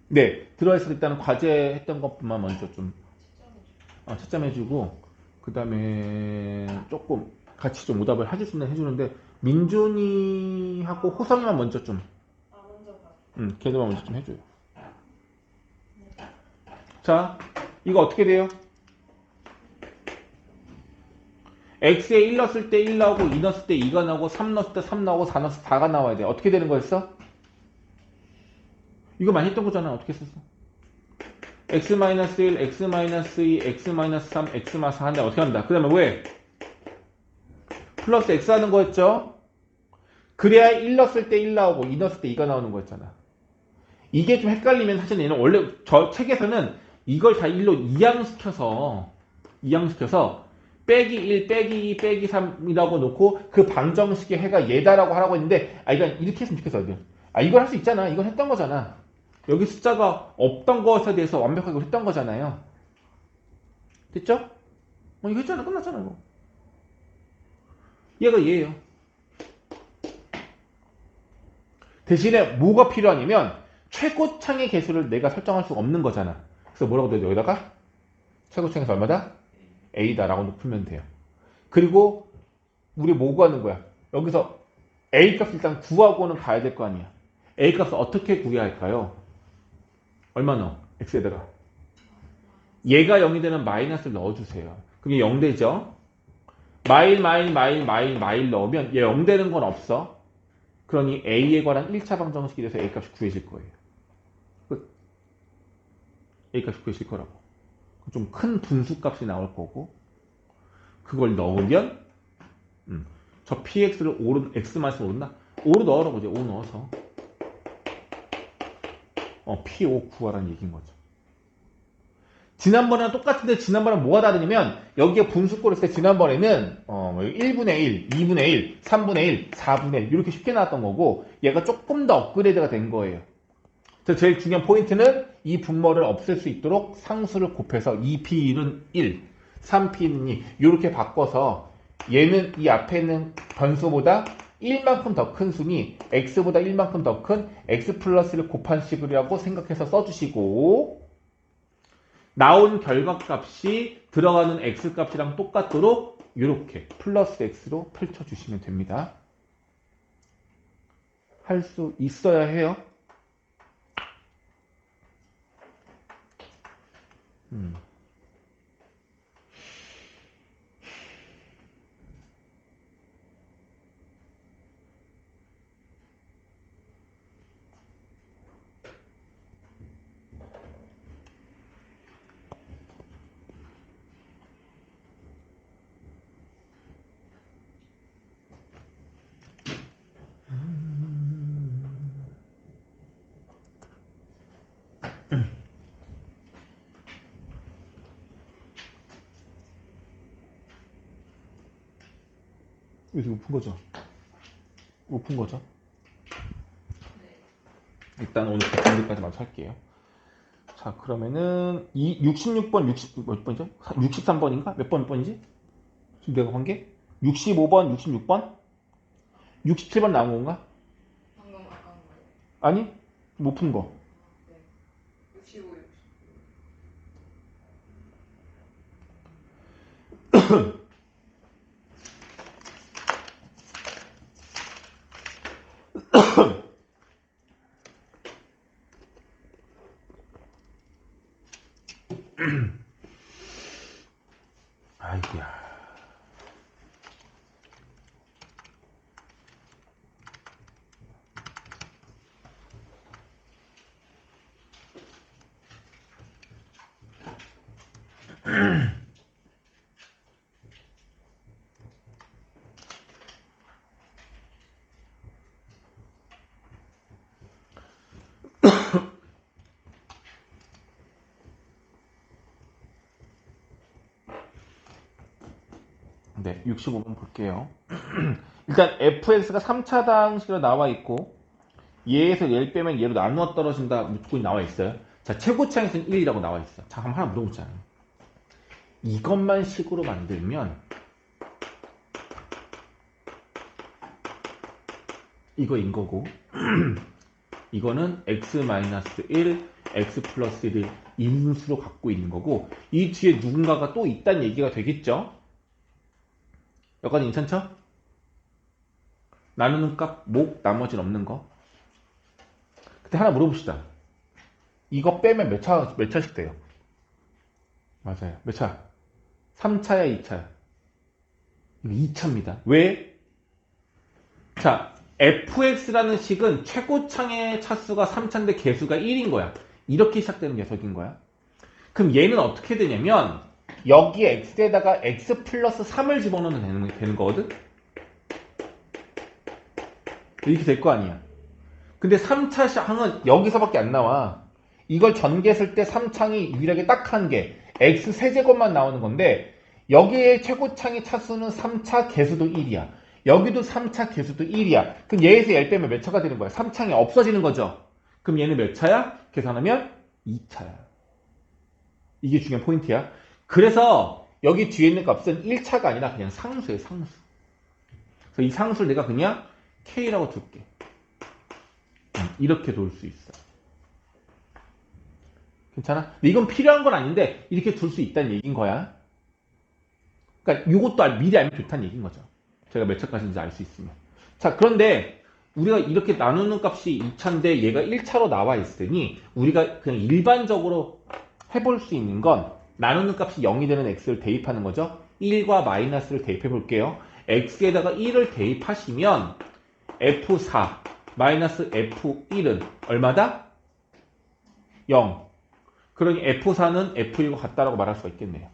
A: 네, 들어있을 때 일단은 과제 했던 것뿐만 먼저 좀 채점해주고 그 다음에 조금 같이 좀 오답을 해줄 수 있는 해주는데 민준이하고 호성이만 먼저 좀
B: 먼저 봐.
A: 걔들만 먼저 좀 해줘요. 자, 이거 어떻게 돼요? x에 1 넣었을 때 1 나오고 2 넣었을 때 2가 나오고 3 넣었을 때 3 나오고 4 넣었을 때 4가 나와야 돼. 어떻게 되는 거였어? 이거 많이 했던 거잖아. 어떻게 썼어? x-1, x-2, x-3, x-4 한다. 어떻게 한다? 그 다음에 왜? 플러스 x 하는 거였죠? 그래야 1 넣었을 때 1 나오고 2 넣었을 때 2가 나오는 거였잖아. 이게 좀 헷갈리면 사실 얘는 원래 저 책에서는 이걸 다 1로 이항시켜서 빼기 1, 빼기 2, 빼기 3이라고 놓고 그 방정식의 해가 얘다라고 하라고 했는데 이건 이렇게 했으면 좋겠어. 이걸 할 수 있잖아. 이건 했던 거잖아. 여기 숫자가 없던 것에 대해서 완벽하게 했던 거잖아요. 됐죠? 이거 했잖아. 끝났잖아. 이거. 얘가 얘예요. 대신에 뭐가 필요하냐면 최고창의 개수를 내가 설정할 수 없는 거잖아. 그래서 뭐라고 돼요? 여기다가 최고창에서 얼마다? A다라고 풀면 돼요. 그리고 우리 뭐 구하는 거야? 여기서 A 값 일단 구하고는 가야 될 거 아니야. A 값을 어떻게 구해야 할까요? 얼마 넣어? x에다가. 얘가 0이 되면 마이너스를 넣어주세요. 그럼 얘 0 되죠? 마일 넣으면 얘 0 되는 건 없어. 그러니 a에 관한 1차 방정식이 돼서 a 값이 구해질 거예요. 끝. a 값이 구해질 거라고. 좀 큰 분수값이 나올 거고 그걸 넣으면 저 px를 5로 x만 쓰면 오르나? 5로 넣으라고 이제 5 넣어서 p5 구하라는 얘기인 거죠. 지난번이랑 똑같은데 지난번은 뭐가 다르냐면 여기에 분수꼴을 했을 때 지난번에는 1분의 1, 2분의 1, 3분의 1, 4분의 1 이렇게 쉽게 나왔던 거고 얘가 조금 더 업그레이드가 된 거예요. 그래서 제일 중요한 포인트는 이 분모를 없앨 수 있도록 상수를 곱해서 2p는 1, 3p는 2 이렇게 바꿔서 얘는 이 앞에 있는 변수보다 1만큼 더 큰 수니 x보다 1만큼 더 큰 x 플러스를 곱한 식이라고 생각해서 써주시고 나온 결과값이 들어가는 x값이랑 똑같도록 이렇게 플러스 x로 펼쳐주시면 됩니다. 할 수 있어야 해요. 이거 높은 거죠? 높은 거죠? 일단 오늘 정리까지만 할게요. 자, 그러면은 66번, 몇 번이죠? 63번인가? 몇 번이지? 지금 내가 한 게? 65번, 66번? 67번 나온 건가?
B: 방금 아까 한 거예요.
A: 아니? 못 푼 거.
B: 네. 65, 60.
A: 아이고야. 네, 65번 볼게요. 일단 fx가 3차당식으로 나와 있고 얘에서 얘를 빼면 얘로 나누어 떨어진다 무조건 나와 있어요. 자, 최고차항에서는 1이라고 나와 있어. 자, 한번 하나 물어보잖아요. 이것만 식으로 만들면 이거인 거고 이거는 x-1, x 플러스 1을 인수로 갖고 있는 거고 이 뒤에 누군가가 또 있다는 얘기가 되겠죠? 여기까지 괜찮죠? 나누는 값, 목, 나머지는 없는 거. 근데 하나 물어봅시다. 이거 빼면 몇 차씩 돼요? 맞아요. 몇 차? 3차야, 2차야? 이거 2차입니다. 왜? 자, fx라는 식은 최고창의 차수가 3차인데 개수가 1인 거야. 이렇게 시작되는 녀석인 거야. 그럼 얘는 어떻게 되냐면 여기에 x에다가 x 플러스 3을 집어넣으면 되는 거거든? 이렇게 될 거 아니야. 근데 3차 항은 여기서밖에 안 나와. 이걸 전개했을 때 3창이 유일하게 딱 한 개, x 세제곱만 나오는 건데 여기에 최고창의 차수는 3차 개수도 1이야. 여기도 3차 개수도 1이야. 그럼 얘에서 얘를 빼면 몇 차가 되는 거야? 3창이 없어지는 거죠. 그럼 얘는 몇 차야? 계산하면 2차야. 이게 중요한 포인트야. 그래서 여기 뒤에 있는 값은 1차가 아니라 그냥 상수예요, 상수. 그래서 이 상수를 내가 그냥 K라고 둘게. 이렇게 놓을 수 있어. 괜찮아? 근데 이건 필요한 건 아닌데 이렇게 둘 수 있다는 얘기인 거야. 그러니까 이것도 미리 알면 좋다는 얘기인 거죠. 제가 몇 차까지인지 알 수 있으면. 자, 그런데 우리가 이렇게 나누는 값이 2차인데 얘가 1차로 나와 있으니 우리가 그냥 일반적으로 해볼 수 있는 건 나누는 값이 0이 되는 x를 대입하는 거죠. 1과 마이너스를 대입해 볼게요. x에다가 1을 대입하시면 f4 마이너스 f1은 얼마다? 0. 그러니 f4는 f1과 같다라고 말할 수가 있겠네요.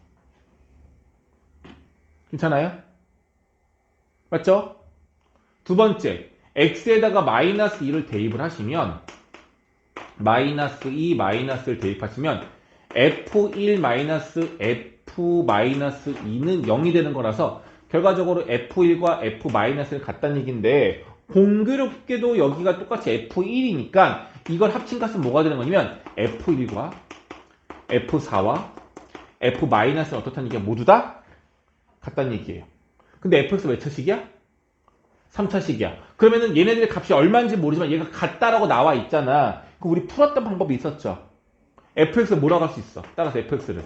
A: 괜찮아요? 맞죠? 두 번째, x에다가 마이너스 2를 대입을 하시면 마이너스 2 마이너스를 대입하시면 f1 마이너스 f 마이너스 2는 0이 되는 거라서 결과적으로 f1과 f 마이너스를 같다는 얘기인데 공교롭게도 여기가 똑같이 f1이니까 이걸 합친 값은 뭐가 되는 거냐면 f1과 f4와 f 마이너스는 어떻다는 얘기가 모두 다 같다는 얘기예요. 근데 fx 몇 차식이야? 3차식이야. 그러면은 얘네들의 값이 얼마인지 모르지만 얘가 같다라고 나와 있잖아. 그럼 우리 풀었던 방법이 있었죠. fx를 뭐라고 할 수 있어? 따라서 fx를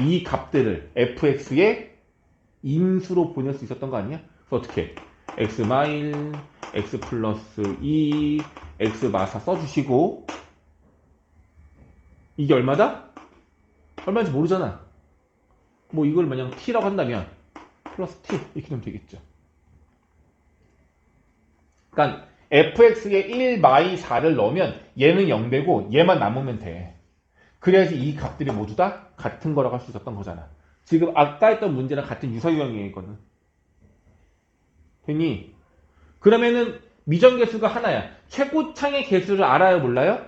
A: 이 값들을 fx의 임수로 보낼 수 있었던 거 아니야? 그래서 어떻게? x 마일, x 플러스 2, x 마사 써주시고 이게 얼마다? 얼마인지 모르잖아. 뭐 이걸 만약 t라고 한다면 플러스 t 이렇게 되면 되겠죠. 그러니까 fx에 1, 마이 4를 넣으면 얘는 0 되고 얘만 남으면 돼. 그래야지 이 값들이 모두 다 같은 거라고 할 수 있었던 거잖아. 지금 아까 했던 문제랑 같은 유사 유형이거든. 됐니? 그러면은 미정계수가 하나야. 최고창의 개수를 알아요, 몰라요?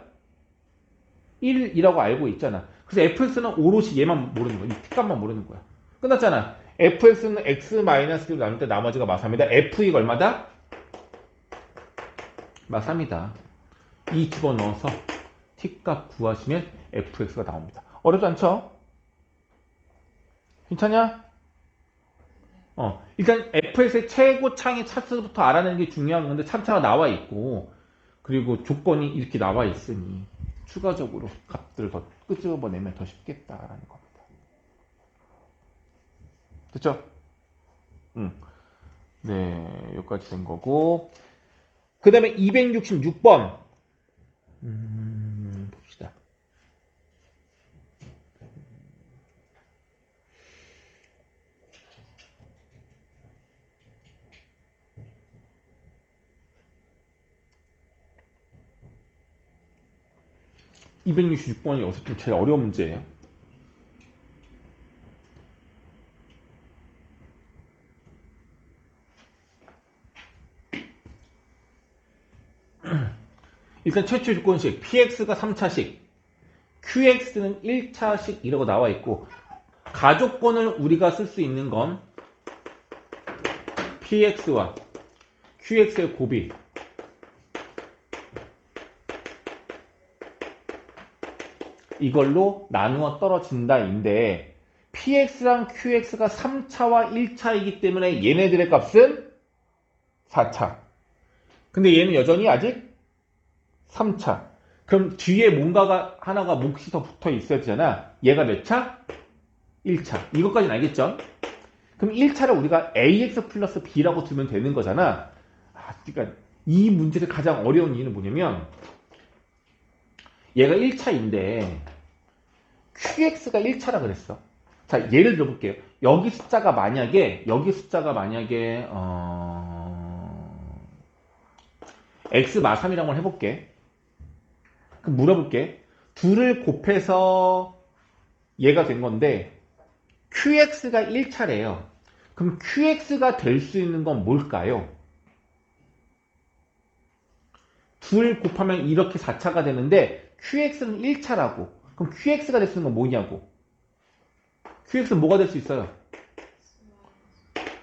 A: 1이라고 알고 있잖아. 그래서 fx는 오롯이 얘만 모르는 거야. 이 t값만 모르는 거야. 끝났잖아. fx는 x-1로 나눌 때 나머지가 마삼이다. f2가 얼마다? 마삼이다. 이 집어넣어서 t값 구하시면 fx가 나옵니다. 어렵지 않죠? 괜찮냐? 일단 fx의 최고창의 차수부터 알아내는 게 중요한 건데 참차가 나와 있고 그리고 조건이 이렇게 나와 있으니 추가적으로 값들을 더 끄집어내면 더 쉽겠다라는 겁니다. 됐죠? 네, 여기까지 된 거고 그 다음에 266번 봅시다. (266번이) 어서 좀 제일 어려운 문제예요. 일단 최초 조건식 px가 3차식 qx는 1차식 이라고 나와 있고 가조건을 우리가 쓸 수 있는 건 px와 qx의 곱이 이걸로 나누어 떨어진다인데 px랑 qx가 3차와 1차이기 때문에 얘네들의 값은 4차. 근데 얘는 여전히 아직 3차. 그럼 뒤에 뭔가가 하나가 몫이 더 붙어 있어야 되잖아. 얘가 몇 차? 1차. 이것까지는 알겠죠? 그럼 1차를 우리가 ax 플러스 b라고 두면 되는 거잖아. 그러니까 이 문제의 가장 어려운 이유는 뭐냐면 얘가 1차인데 qx가 1차라 그랬어. 자, 예를 들어볼게요. 여기 숫자가 만약에 x 마3이라고 한번 해볼게. 그럼 물어볼게. 둘을 곱해서 얘가 된 건데 qx가 1차래요. 그럼 qx가 될 수 있는 건 뭘까요? 둘 곱하면 이렇게 4차가 되는데 qx는 1차라고. 그럼 qx가 될 수 있는 건 뭐냐고. qx는 뭐가 될 수 있어요?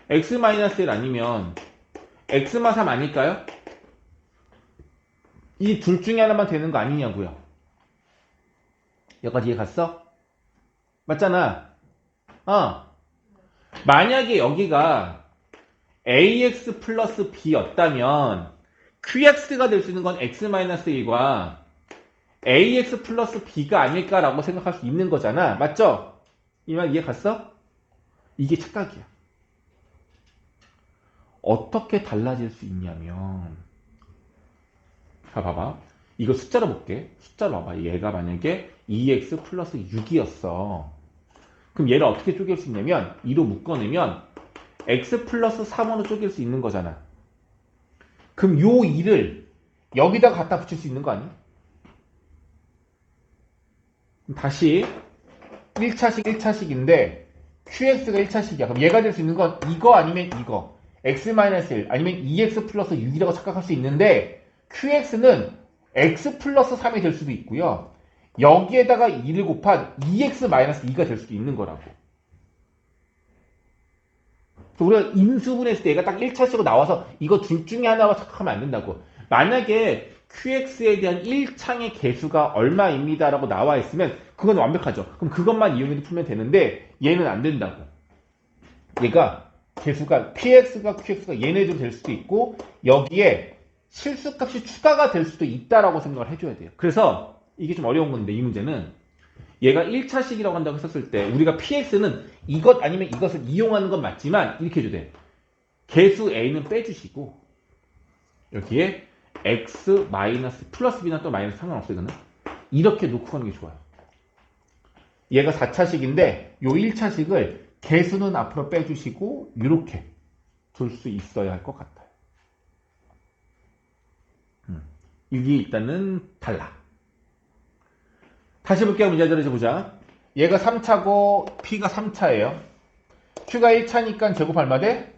A: x-1 아니면 x마3 아닐까요? 이 둘 중에 하나만 되는 거 아니냐고요. 여기까지 이해 갔어? 맞잖아. 만약에 여기가 ax 플러스 b였다면 qx가 될 수 있는 건 x-1과 ax 플러스 b가 아닐까라고 생각할 수 있는 거잖아. 맞죠? 이 말 이해 갔어? 이게 착각이야. 어떻게 달라질 수 있냐면, 자, 봐봐. 이거 숫자로 볼게. 숫자로 봐봐. 얘가 만약에 2x 플러스 6이었어. 그럼 얘를 어떻게 쪼갤 수 있냐면, 2로 묶어내면 x 플러스 3으로 쪼갤 수 있는 거잖아. 그럼 요 2를 여기다 갖다 붙일 수 있는 거 아니야? 다시 1차식 1차식인데 qx가 1차식이야. 그럼 얘가 될 수 있는 건 이거 아니면 이거. x-1 아니면 2x 플러스 6이라고 착각할 수 있는데 qx는 x 플러스 3이 될 수도 있고요. 여기에다가 2를 곱한 2x-2가 될 수도 있는 거라고. 우리가 인수분해했을 때 얘가 딱 1차식으로 나와서 이거 둘 중에 하나와 착각하면 안 된다고. 만약에 qx에 대한 1창의 개수가 얼마입니다 라고 나와 있으면 그건 완벽하죠. 그럼 그것만 이용해서 풀면 되는데 얘는 안 된다고. 얘가 개수가 px가 qx가 얘네도 될 수도 있고 여기에 실수값이 추가가 될 수도 있다라고 생각을 해줘야 돼요. 그래서 이게 좀 어려운 건데 이 문제는 얘가 1차식이라고 한다고 했었을 때 우리가 px는 이것 아니면 이것을 이용하는 건 맞지만 이렇게 해줘야 돼. 개수 a는 빼주시고 여기에 x 마이너스 플러스 b나 또 마이너스 상관없어요. 이거는 이렇게 놓고 가는 게 좋아요. 얘가 4차식인데 요 1차식을 개수는 앞으로 빼주시고 이렇게 둘 수 있어야 할 것 같아요. 이게 일단은 달라. 다시 볼게요. 문제들을 보자. 얘가 3차고 p가 3차예요. q가 1차니까 제곱 얼마 돼?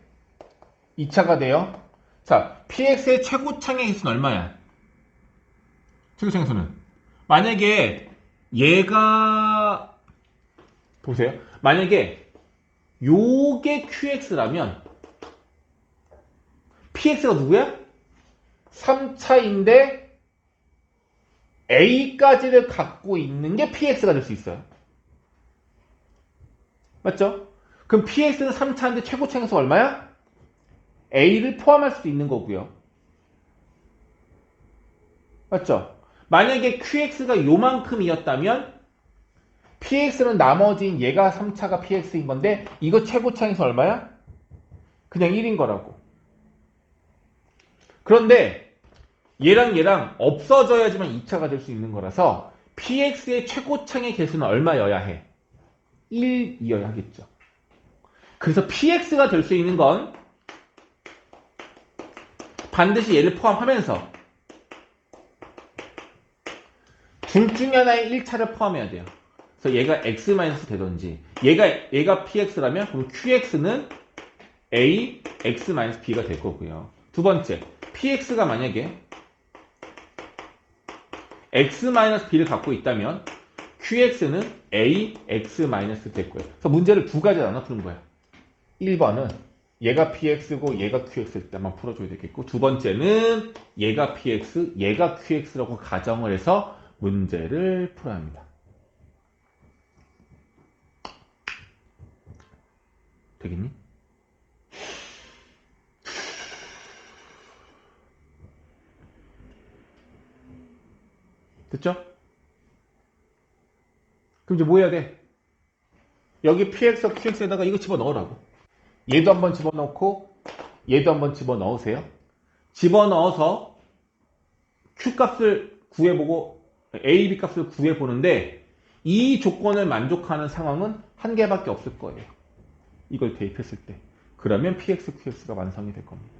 A: 2차가 돼요. 자, px의 최고창의 개수는 얼마야? 최고창의 수는 만약에 얘가 보세요. 만약에 요게 qx라면 px가 누구야? 3차인데 a까지를 갖고 있는 게 px가 될 수 있어요. 맞죠? 그럼 px는 3차인데 최고창의 수 얼마야? a를 포함할 수도 있는 거고요. 맞죠? 만약에 qx가 요만큼이었다면 px는 나머지인 얘가 3차가 px인 건데 이거 최고창에서 얼마야? 그냥 1인 거라고. 그런데 얘랑 없어져야지만 2차가 될 수 있는 거라서 px의 최고창의 개수는 얼마여야 해? 1이어야 하겠죠. 그래서 px가 될 수 있는 건 반드시 얘를 포함하면서 둘 중에 하나의 1차를 포함해야 돼요. 그래서 얘가 x- 되던지 얘가 px라면 그럼 qx는 a x-b가 될 거고요. 두 번째, px가 만약에 x-b를 갖고 있다면 qx는 a x- 될 거예요. 그래서 문제를 두 가지 나눠 푸는 거야. 1번은 얘가 px고 얘가 qx일 때만 풀어줘야 되겠고 두 번째는 얘가 px, 얘가 qx라고 가정을 해서 문제를 풀어야 합니다. 되겠니? 됐죠? 그럼 이제 뭐 해야 돼? 여기 px, qx에다가 이거 집어넣으라고. 얘도 한번 집어넣고 얘도 한번 집어넣으세요. 집어넣어서 q값을 구해보고 a, b 값을 구해보는데 이 조건을 만족하는 상황은 한 개밖에 없을 거예요. 이걸 대입했을 때. 그러면 px, qx가 완성이 될 겁니다.